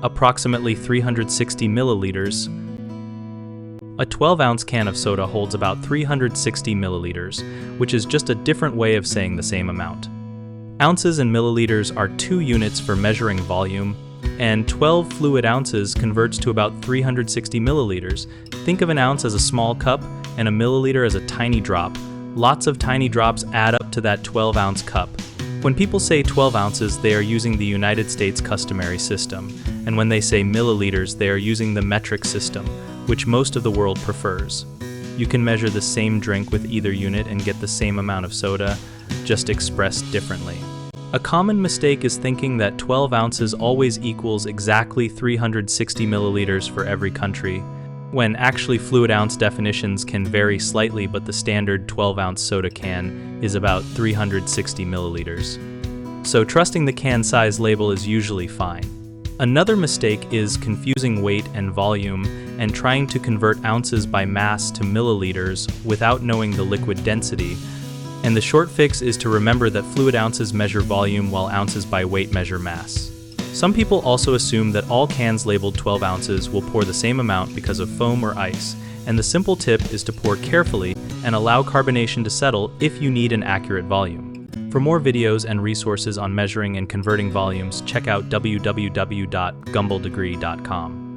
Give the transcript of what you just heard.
approximately 360 milliliters. A 12-ounce can of soda holds about 360 milliliters, which is just a different way of saying the same amount. Ounces and milliliters are 2 units for measuring volume, and 12 fluid ounces converts to about 360 milliliters. Think of an ounce as a small cup and a milliliter as a tiny drop. Lots of tiny drops add up to that 12-ounce cup. When people say 12 ounces, they are using the United States customary system, and when they say milliliters, they are using the metric system, which most of the world prefers. You can measure the same drink with either unit and get the same amount of soda, just expressed differently. A common mistake is thinking that 12 ounces always equals exactly 360 milliliters for every country, when actually fluid ounce definitions can vary slightly, but the standard 12-ounce soda can is about 360 milliliters. So trusting the can size label is usually fine. Another mistake is confusing weight and volume and trying to convert ounces by mass to milliliters without knowing the liquid density. And the short fix is to remember that fluid ounces measure volume while ounces by weight measure mass. Some people also assume that all cans labeled 12 ounces will pour the same amount because of foam or ice, and the simple tip is to pour carefully and allow carbonation to settle if you need an accurate volume. For more videos and resources on measuring and converting volumes, check out www.gumbledegree.com.